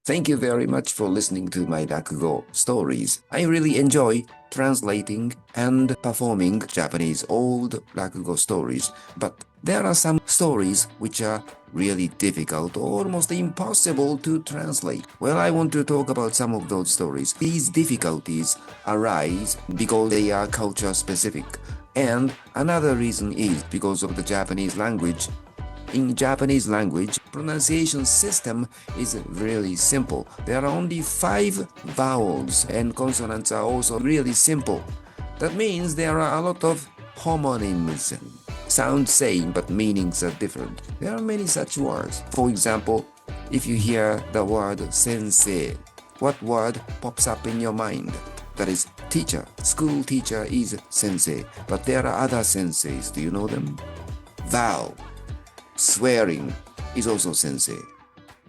Thank you very much for listening to my 落語 stories. I really enjoy translating and performing Japanese old 落語 stories, but there are some stories which are really difficult or almost impossible to translate. Well, I want to talk about some of those stories. These difficulties arise because they are culture specific, and another reason is because of the Japanese language.In Japanese language, pronunciation system is really simple. There are only 5 vowels and consonants are also really simple. That means there are a lot of homonyms. Sound same, but meanings are different. There are many such words. For example, if you hear the word sensei, what word pops up in your mind? That is teacher. School teacher is sensei, but there are other senseis. Do you know them? Vowel.Swearing is also sensei.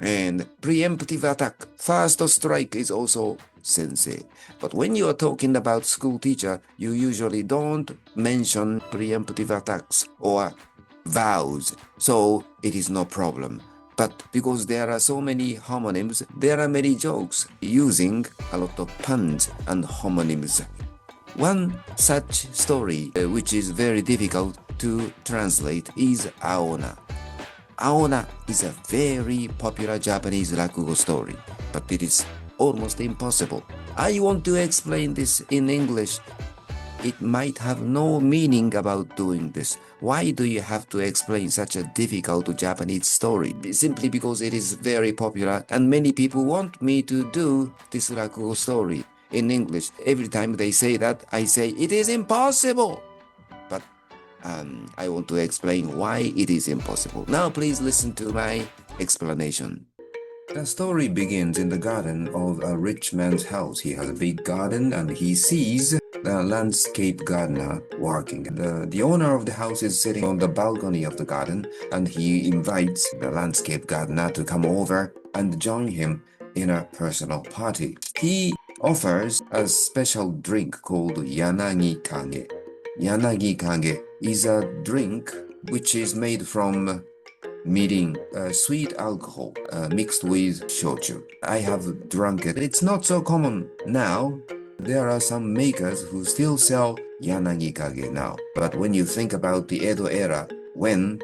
And preemptive attack, first strike is also sensei. But when you are talking about school teacher, you usually don't mention preemptive attacks or vows. So it is no problem. But because there are so many homonyms, there are many jokes using a lot of puns and homonyms. One such story which is very difficult to translate is Aona.Aona is a very popular Japanese 落語 story, but it is almost impossible. I want to explain this in English. It might have no meaning about doing this. Why do you have to explain such a difficult Japanese story? Simply because it is very popular and many people want me to do this 落語 story in English. Every time they say that, I say, it is impossible!I want to explain why it is impossible. Now please listen to my explanation. The story begins in the garden of a rich man's house. He has a big garden and he sees the landscape gardener working. The owner of the house is sitting on the balcony of the garden and he invites the landscape gardener to come over and join him in a personal party. He offers a special drink called yanagikage.Yanagikage is a drink which is made from mirin, sweet alcohol mixed with shochu. I have drunk it. It's not so common now. There are some makers who still sell yanagikage now. But when you think about the Edo era, when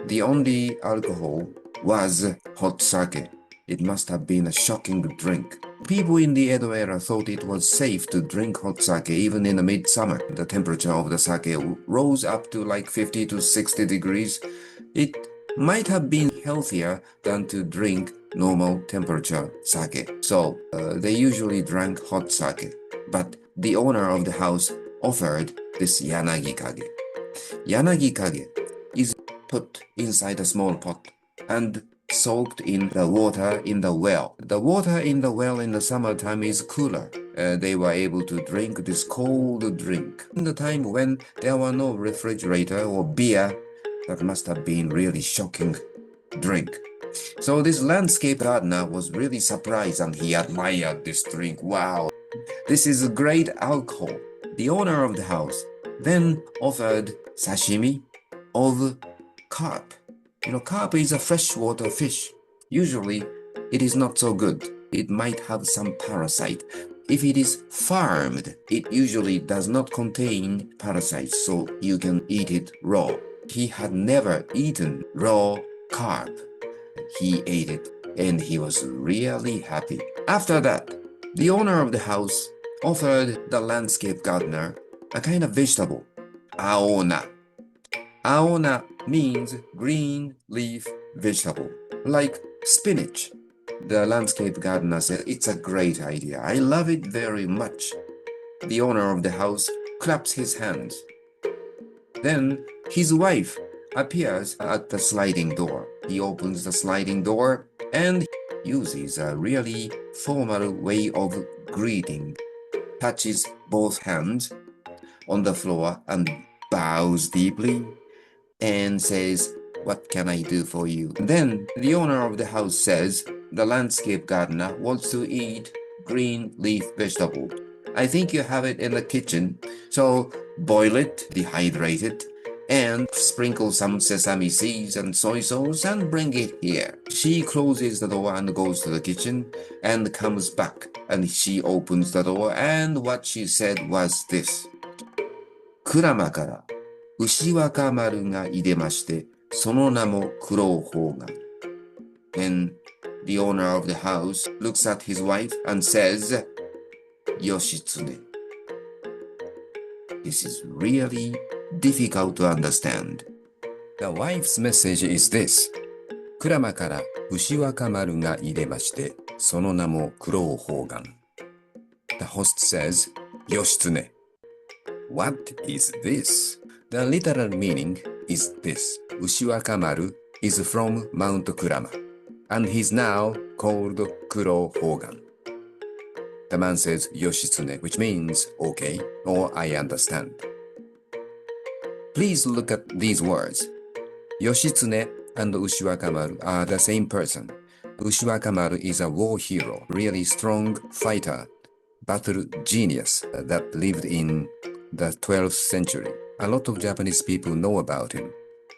the only alcohol was hot sake, it must have been a shocking drink.People in the Edo era thought it was safe to drink hot sake even in the midsummer. The temperature of the sake rose up to like 50 to 60 degrees. It might have been healthier than to drink normal temperature sake. So they usually drank hot sake. But the owner of the house offered this yanagikage. Yanagikage is put inside a small pot and soaked in the water in the well. The water in the well in the summertime is cooler. They were able to drink this cold drink. In the time when there were no refrigerator or beer, that must have been really shocking drink. So this landscape gardener was really surprised and he admired this drink. Wow, this is a great alcohol. The owner of the house then offered sashimi of carp.You know, carp is a freshwater fish. Usually, it is not so good. It might have some parasite. If it is farmed, it usually does not contain parasites, so you can eat it raw. He had never eaten raw carp. He ate it, and he was really happy. After that, the owner of the house offered the landscape gardener a kind of vegetable, Aona.Aona means green leaf vegetable, like spinach. The landscape gardener said, it's a great idea. I love it very much. The owner of the house claps his hands. Then his wife appears at the sliding door. He opens the sliding door and uses a really formal way of greeting. Touches both hands on the floor and bows deeply.And says, what can I do for you? Then the owner of the house says, the landscape gardener wants to eat green leaf vegetable. I think you have it in the kitchen. So boil it, dehydrate it, and sprinkle some sesame seeds and soy sauce and bring it here. She closes the door and goes to the kitchen and comes back, and she opens the door, and what she said was this. 鞍馬から牛若丸が入れまして、その名も九郎方眼。And the owner of the house looks at his wife and says, 義経. This is really difficult to understand. The wife's message is this. 鞍馬から牛若丸が入れまして、その名も九郎方眼。The host says, 義経. What is this? The literal meaning is this. 牛若丸 is from Mount Kurama, and he's now called 九郎方眼. The man says 義経, which means okay or I understand. Please look at these words. 義経 and 牛若丸 are the same person. 牛若丸 is a war hero, really strong fighter, battle genius that lived in the 12th century. A lot of Japanese people know about him.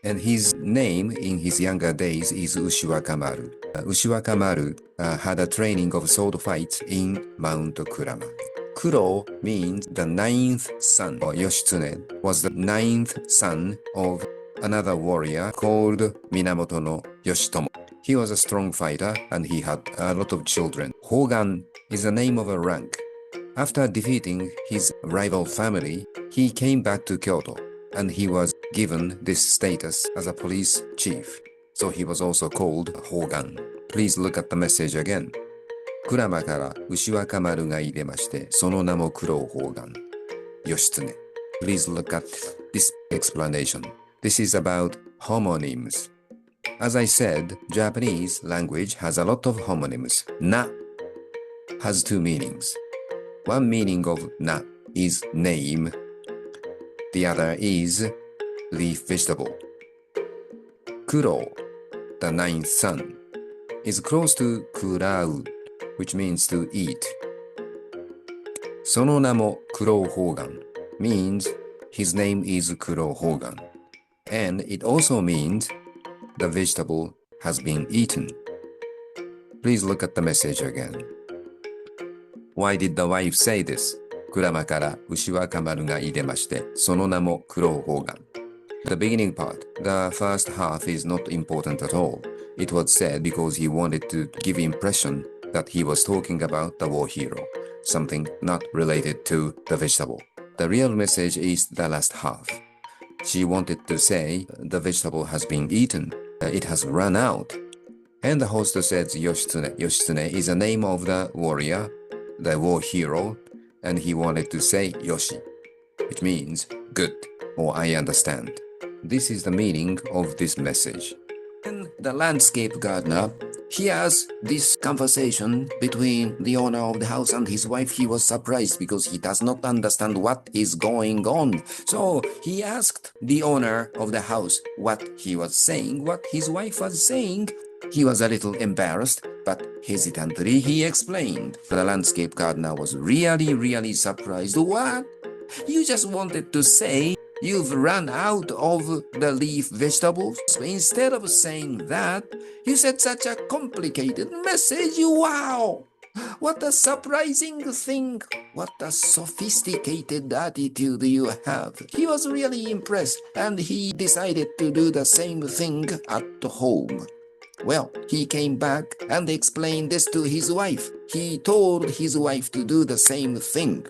And his name in his younger days is Ushiwakamaru. Ushiwakamaru had a training of sword fights in Mount Kurama. Kuro means the ninth son, or Yoshitsune was the ninth son of another warrior called Minamoto no Yoshitomo. He was a strong fighter and he had a lot of children. Hogan is the name of a rank. After defeating his rival family, he came back to Kyoto, and he was given this status as a police chief. So he was also called Hogan. Please look at the message again. 鞍馬から牛若丸が入れまして、その名も九郎方眼。義経. Please look at this explanation. This is about homonyms. As I said, Japanese language has a lot of homonyms. Na has two meanings. One meaning of na is name. The other is leaf vegetable. Kuro, the ninth son, is close to kurau, which means to eat. その名も九郎方眼 means his name is 九郎方眼. And it also means the vegetable has been eaten. Please look at the message again. Why did the wife say this? 鞍馬から牛若丸が入れまして、その名も九郎方眼. The beginning part, the first half is not important at all. It was said because he wanted to give impression that he was talking about the war hero, something not related to the vegetable. The real message is the last half. She wanted to say the vegetable has been eaten, it has run out. And the host says Yoshitsune. Yoshitsune is the name of the warrior, the war hero, and he wanted to say Yoshi, which means good or I understand. This is the meaning of this message. And the landscape gardener hears this conversation between the owner of the house and his wife. He was surprised because he does not understand what is going on. So he asked the owner of the house what he was saying, what his wife was saying. He was a little embarrassed, but hesitantly he explained. The landscape gardener was really surprised. What? You just wanted to say you've run out of the leaf vegetables? Instead of saying that, you said such a complicated message. Wow! What a surprising thing. What a sophisticated attitude you have. He was really impressed, and he decided to do the same thing at home. Well, he came back and explained this to his wife. He told his wife to do the same thing.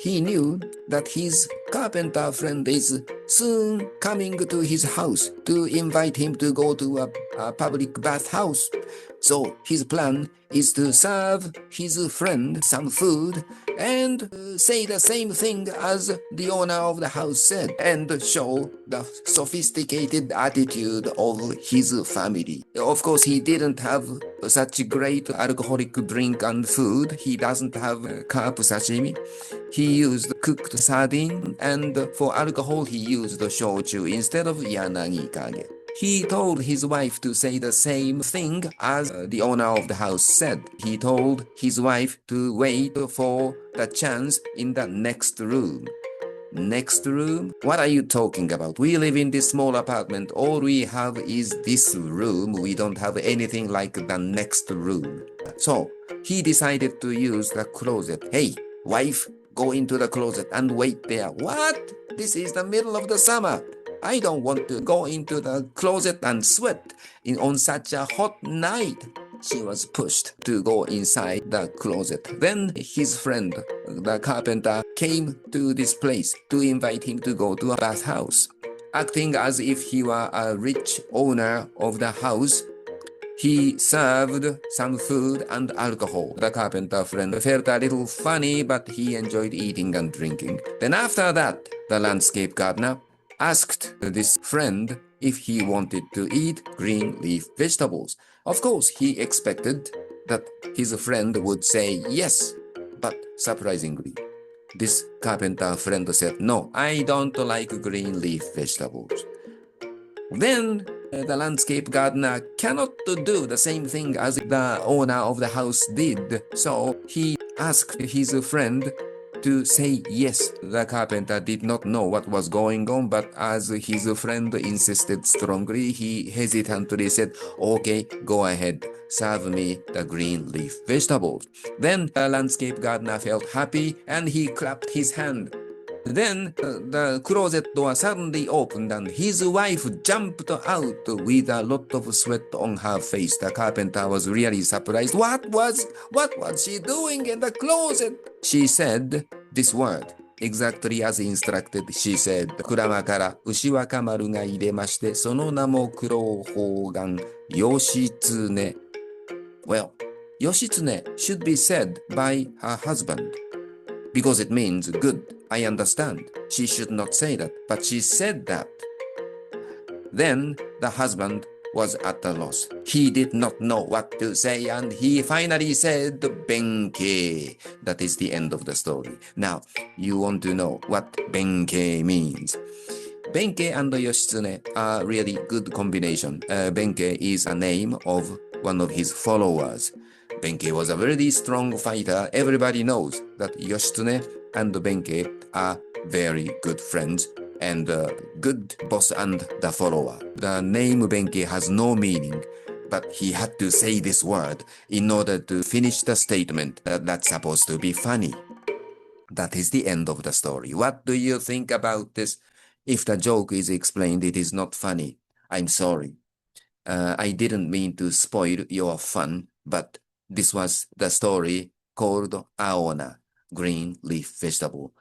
He knew that his carpenter friend is soon coming to his house to invite him to go to a public bathhouse. So his plan is to serve his friend some food and say the same thing as the owner of the house said and show the sophisticated attitude of his family. Of course, he didn't have such great alcoholic drink and food. He doesn't have carp sashimi. He used cooked sardine, and for alcohol he used shochu instead of yanagi-kage. He told his wife to say the same thing as the owner of the house said. He told his wife to wait for the chance in the next room. next room? What are you talking about? We live in this small apartment. All we have is this room. We don't have anything like the next room. So he decided to use the closet. Hey, wife, go into the closet and wait there. What? This is the middle of the summer. I don't want to go into the closet and sweat on such a hot night. She was pushed to go inside the closet. Then his friend, the carpenter, came to this place to invite him to go to a bathhouse. Acting as if he were a rich owner of the house, he served some food and alcohol. The carpenter friend felt a little funny, but he enjoyed eating and drinking. Then after that, the landscape gardener asked this friend if he wanted to eat green leaf vegetables. Of course, he expected that his friend would say yes, but surprisingly, this carpenter friend said, "No, I don't like green leaf vegetables." Then the landscape gardener cannot do the same thing as the owner of the house did, so he asked his friend to say yes. The carpenter did not know what was going on, but as his friend insisted strongly, he hesitantly said, "Okay, go ahead, serve me the green leaf vegetables." Then the landscape gardener felt happy and he clapped his hand. Then the closet door suddenly opened and his wife jumped out with a lot of sweat on her face. The carpenter was really surprised. What was she doing in the closet? She said this word. Exactly as instructed, she said. 鞍馬から牛若丸が入れまして、その名も黒鳳眼義経. Well, 義経 should be said by her husband because it means good. I understand. She should not say that, but she said that. Then the husband was at a loss. He did not know what to say, and he finally said, "Benkei." That is the end of the story. Now, you want to know what Benkei means. Benkei and Yoshitsune are really good combination. Benkei is a name of one of his followers. Benkei was a very strong fighter. Everybody knows that Yoshitsune and Benkei are very good friends and good boss and the follower. The name Benkei has no meaning, but he had to say this word in order to finish the statement that's supposed to be funny. That is the end of the story. What do you think about this? If the joke is explained, it is not funny. I'm sorry. I didn't mean to spoil your fun, but this was the story called Aona, green leaf vegetable.